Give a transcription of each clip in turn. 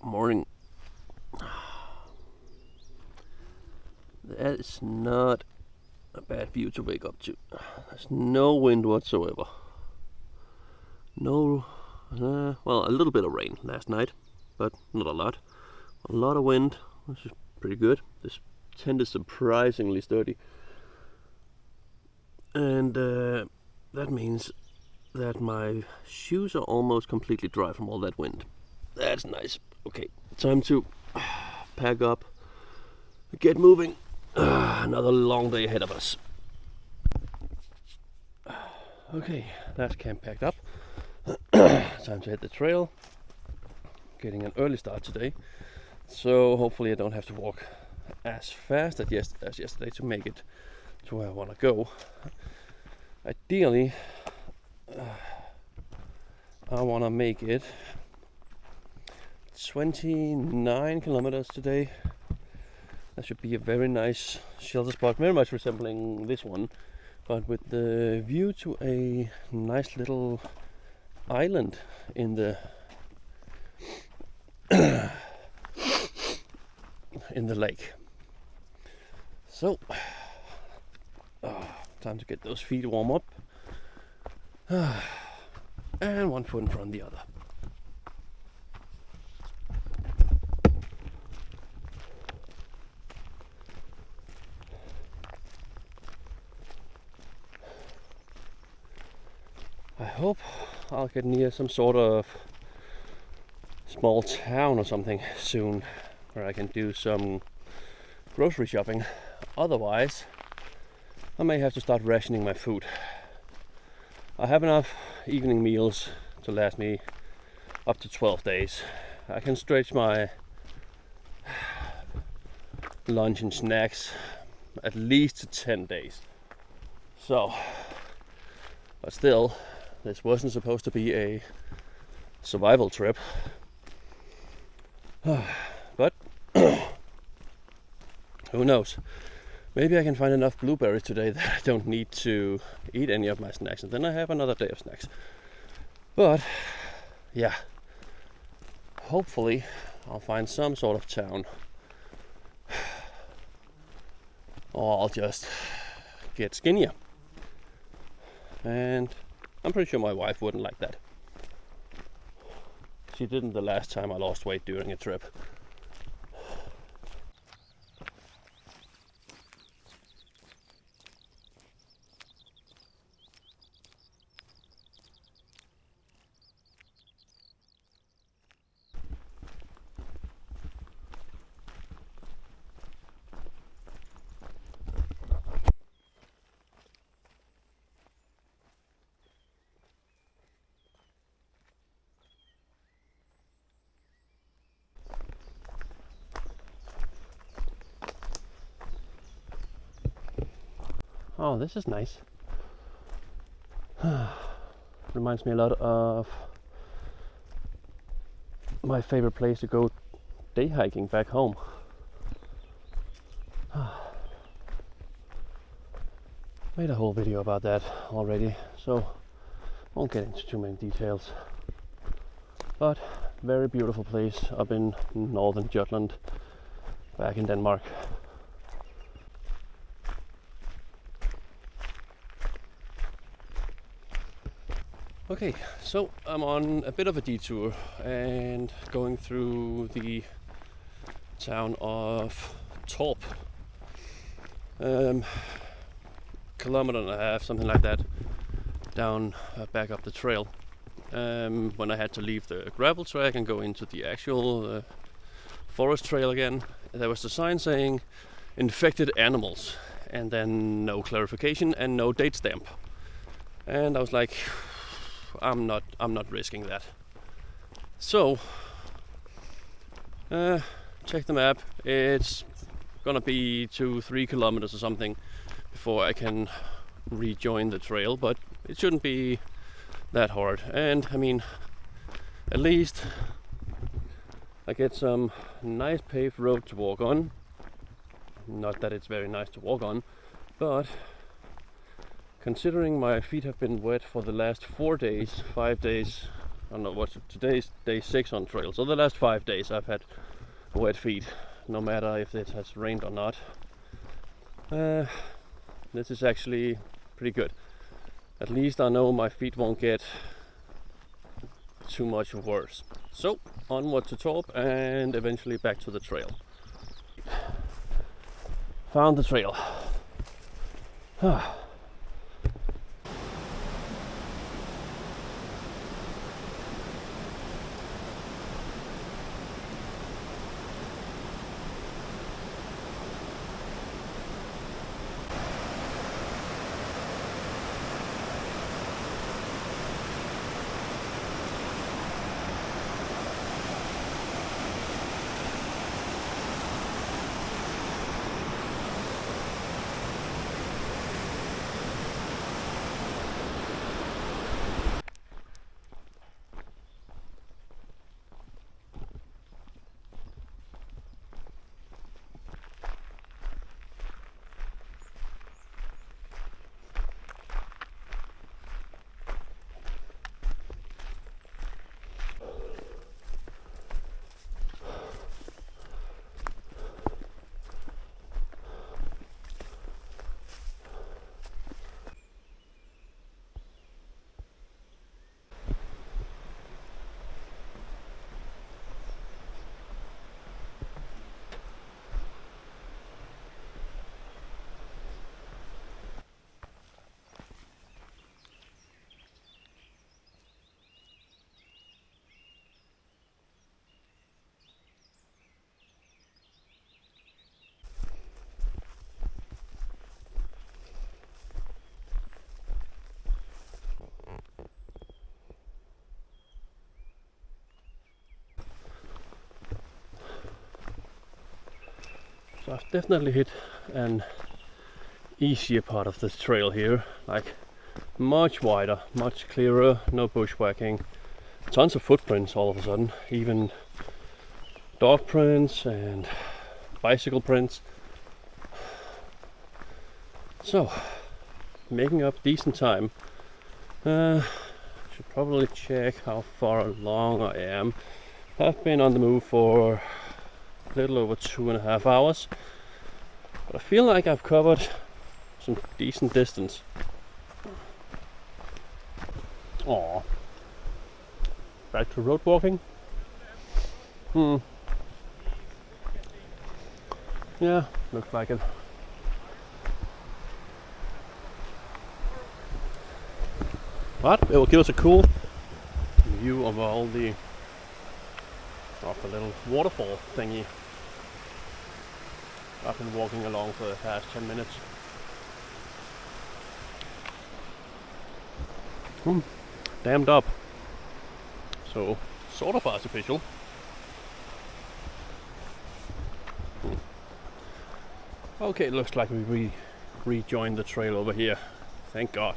Morning. That is not a bad view to wake up to. There's no wind whatsoever. No, well, a little bit of rain last night, but not a lot. A lot of wind, which is pretty good. This tent is surprisingly sturdy. And that means that my shoes are almost completely dry from all that wind. That's nice. Okay, time to pack up, get moving. Another long day ahead of us. Okay, that's camp packed up. Time to hit the trail. Getting an early start today, so hopefully I don't have to walk as fast as yesterday to make it to where I want to go. Ideally, I want to make it 29 kilometers today. That should be a very nice shelter spot, very much resembling this one, but with the view to a nice little island in the in the lake. So, time to get those feet warm up, and one foot in front of the other. I hope I'll get near some sort of small town or something soon where I can do some grocery shopping. Otherwise, I may have to start rationing my food. I have enough evening meals to last me up to 12 days. I can stretch my lunch and snacks at least to 10 days. So, but still, this wasn't supposed to be a survival trip. But who knows? Maybe I can find enough blueberries today that I don't need to eat any of my snacks, and then I have another day of snacks. But yeah, hopefully I'll find some sort of town, or I'll just get skinnier. And I'm pretty sure my wife wouldn't like that. She didn't the last time I lost weight during a trip. Oh, this is nice. Reminds me a lot of my favorite place to go day hiking back home. Made a whole video about that already, so won't get into too many details. But very beautiful place up in northern Jutland, back in Denmark. Okay, so I'm on a bit of a detour and going through the town of Torp. Kilometer and a half, something like that, down back up the trail. When I had to leave the gravel track and go into the actual forest trail again, there was a sign saying infected animals, and then no clarification and no date stamp. And I was like, I'm not risking that. So check the map. It's gonna be 2-3 kilometers or something before I can rejoin the trail, but it shouldn't be that hard. And I mean, at least I get some nice paved road to walk on. Not that it's very nice to walk on, but considering my feet have been wet for the last 4 days, 5 days I don't know what today's day 6 on trail. So the last 5 days I've had wet feet, no matter if it has rained or not. This is actually pretty good. At least I know my feet won't get too much worse. So onward to Torp and eventually back to the trail. Found the trail. So I've definitely hit an easier part of this trail here, like much wider, much clearer, no bushwhacking, tons of footprints all of a sudden, even dog prints and bicycle prints. So, making up decent time. Should probably check how far along I am. I've been on the move for a little over 2.5 hours, but I feel like I've covered some decent distance. Aww. Back to road walking? Yeah, looks like it. But it will give us a cool view of all the little waterfall thingy I've been walking along for the past 10 minutes. Dammed up, so sort of artificial. Okay, it looks like we rejoined the trail over here. Thank God.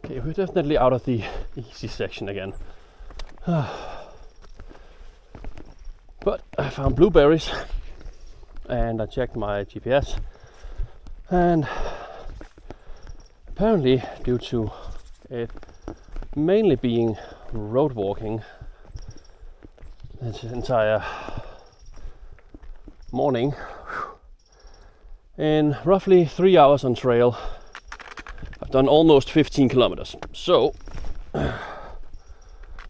Okay, we're definitely out of the easy section again. But I found blueberries and I checked my GPS, and apparently due to it mainly being road walking this entire morning, in roughly 3 hours on trail I've done almost 15 kilometers, so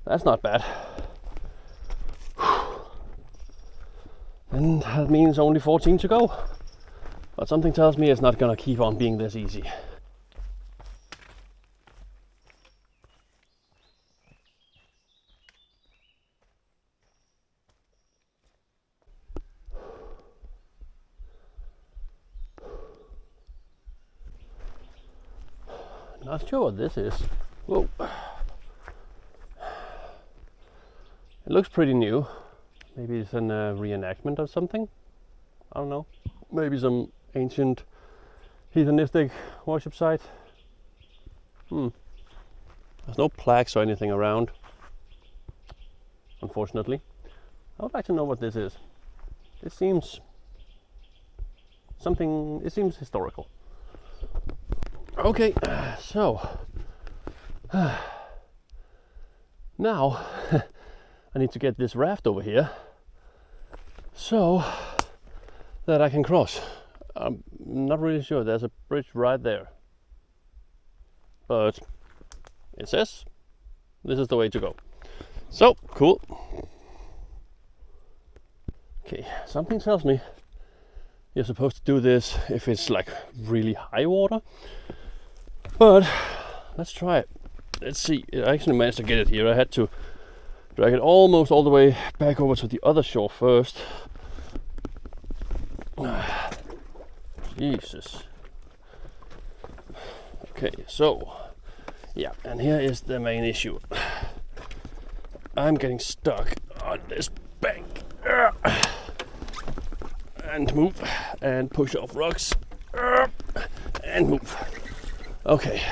that's not bad. And that means only 14 to go, but something tells me it's not gonna keep on being this easy. Not sure what this is. Whoa. It looks pretty new. Maybe it's a reenactment of something. I don't know. Maybe some ancient heathenistic worship site. There's no plaques or anything around, unfortunately. I would like to know what this is. It seems something, it seems historical. Okay, so now I need to get this raft over here so that I can cross. I'm not really sure, there's a bridge right there, but it says this is the way to go. So cool. Okay, something tells me you're supposed to do this if it's like really high water, but let's try it. Let's see. I actually managed to get it here. I had to drag it almost all the way back over to the other shore first. Jesus. Okay, so yeah, and here is the main issue. I'm getting stuck on this bank. And move, and push off rocks, and move. Okay.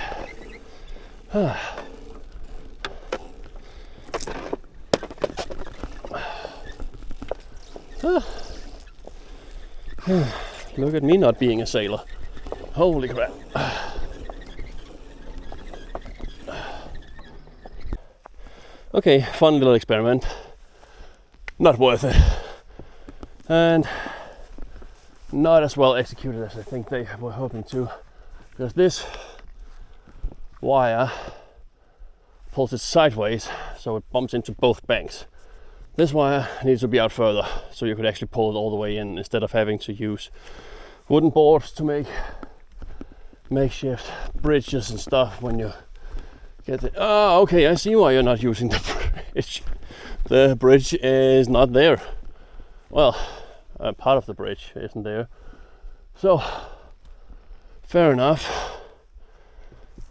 Look at me not being a sailor. Holy crap. Okay, fun little experiment. Not worth it. And not as well executed as I think they were hoping to, because this wire pulls it sideways so it bumps into both banks. This wire needs to be out further so you could actually pull it all the way in instead of having to use wooden boards to make makeshift bridges and stuff when you get the... Oh, okay, I see why you're not using the bridge. The bridge is not there. Well, part of the bridge isn't there, so fair enough.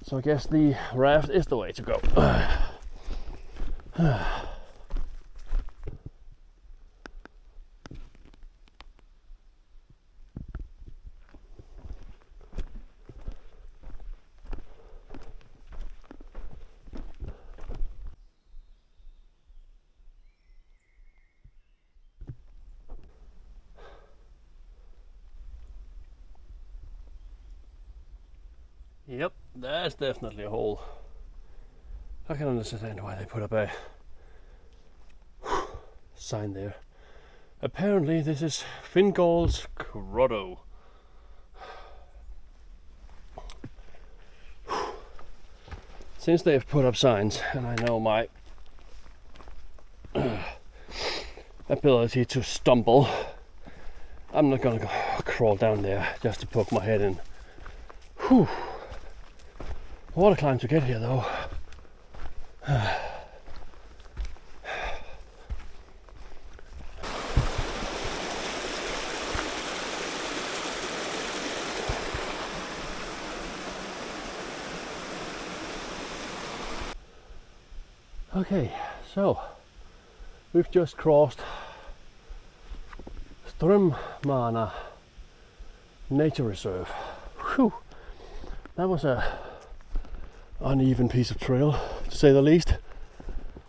So I guess the raft is the way to go. Yep, that's definitely a hole. I can understand why they put up a sign there. Apparently this is Fingal's Grotto. Since they've put up signs, and I know my ability to stumble, I'm not gonna go crawl down there just to poke my head in. Whew. What a climb to get here though. Okay, so we've just crossed Strömmana Nature Reserve. Whew. That was a uneven piece of trail, to say the least.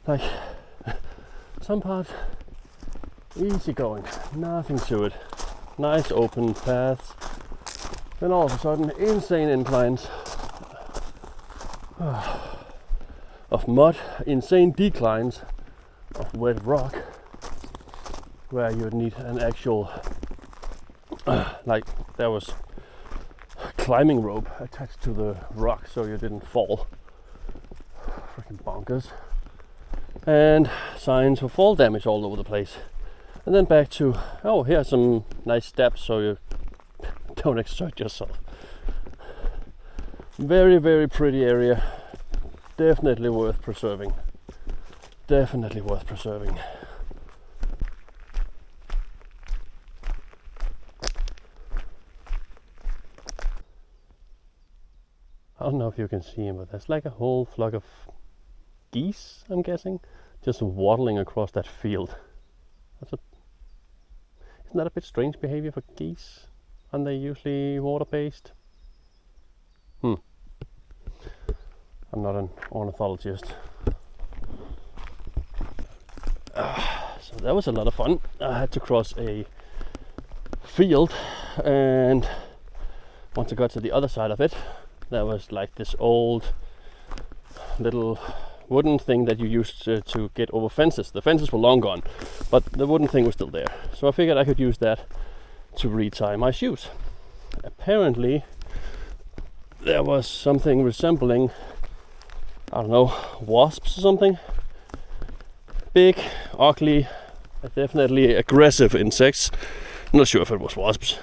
Like, some parts easy going, nothing to it. Nice open paths. Then all of a sudden, insane inclines of mud, insane declines of wet rock, where you would need an actual, like there was climbing rope attached to the rock so you didn't fall. Freaking bonkers. And signs for fall damage all over the place. And then back to, oh, here's some nice steps so you don't exert yourself. Very, very pretty area. Definitely worth preserving. Definitely worth preserving. I don't know if you can see him, but there's like a whole flock of geese, I'm guessing, just waddling across that field. Isn't that a bit strange behavior for geese? Aren't they usually water-based? I'm not an ornithologist. So that was a lot of fun. I had to cross a field, and once I got to the other side of it, there was like this old little wooden thing that you used to get over fences. The fences were long gone, but the wooden thing was still there. So I figured I could use that to retie my shoes. Apparently there was something resembling, I don't know, wasps or something. Big, ugly, definitely aggressive insects. I'm not sure if it was wasps,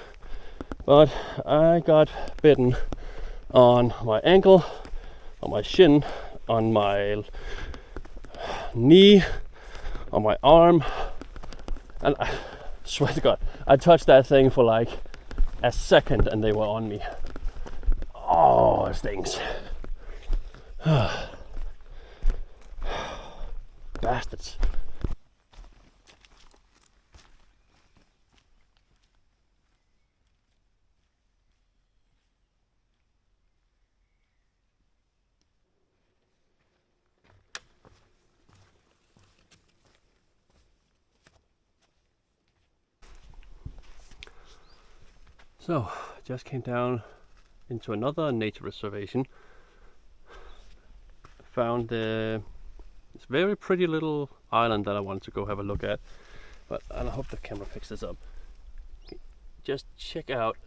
but I got bitten on my ankle, on my shin, on my knee, on my arm, and I swear to God, I touched that thing for like a second and they were on me. Oh, it stings. Bastards. So, just came down into another nature reservation. Found this very pretty little island that I wanted to go have a look at, but I hope the camera picks this up. Just check out,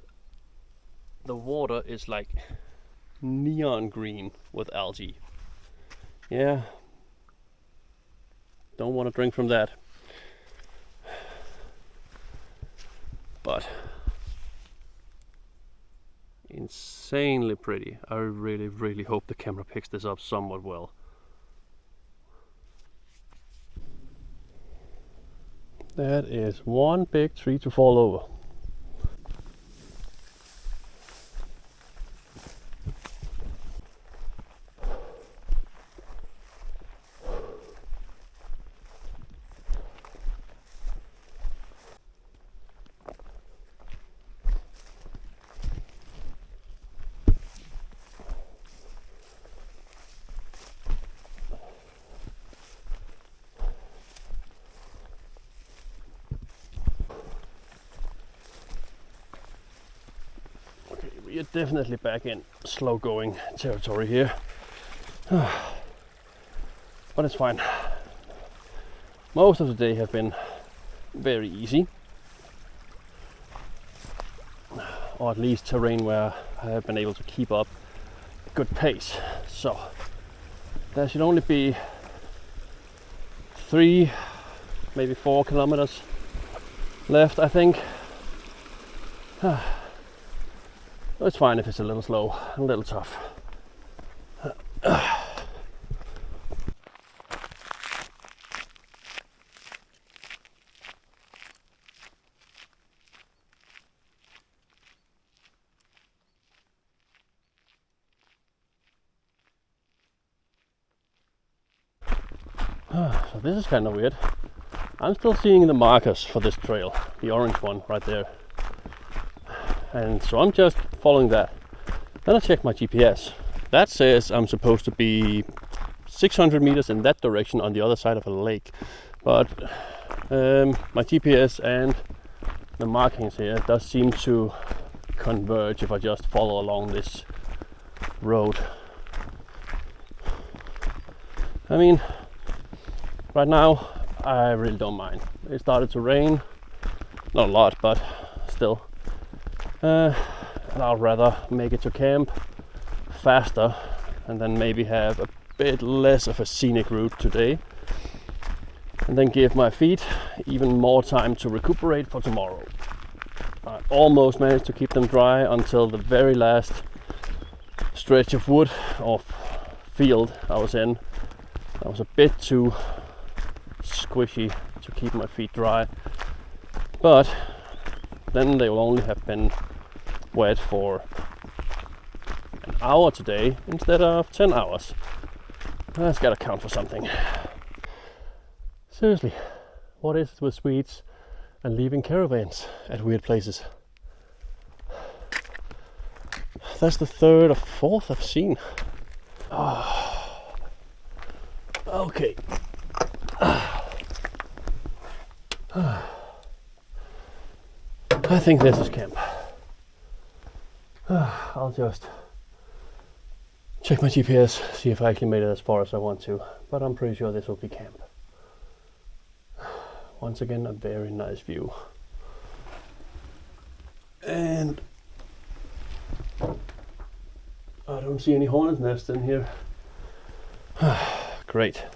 the water is like neon green with algae. Yeah, don't want to drink from that, but insanely pretty. I really hope the camera picks this up somewhat well. That is one big tree to fall over. We are definitely back in slow going territory here. But it's fine. Most of the day have been very easy. Or at least terrain where I have been able to keep up good pace. So there should only be 3, maybe 4 kilometers left, I think. It's fine if it's a little slow, a little tough. So this is kind of weird. I'm still seeing the markers for this trail, the orange one right there. And so I'm just following that. Then I check my GPS. That says I'm supposed to be 600 meters in that direction on the other side of a lake. But my GPS and the markings here does seem to converge if I just follow along this road. I mean, right now I really don't mind. It started to rain, not a lot, but still. And I'd rather make it to camp faster and then maybe have a bit less of a scenic route today, and then give my feet even more time to recuperate for tomorrow. I almost managed to keep them dry until the very last stretch of wood or field I was in. I was a bit too squishy to keep my feet dry, but then they will only have been wet for an hour today instead of 10 hours. That's gotta count for something. Seriously, what is it with Swedes and leaving caravans at weird places? That's the 3rd or 4th I've seen. Oh. Okay. I think this is camp. I'll just check my GPS, see if I actually made it as far as I want to, but I'm pretty sure this will be camp. Once again, a very nice view. And I don't see any hornet's nests in here. Great.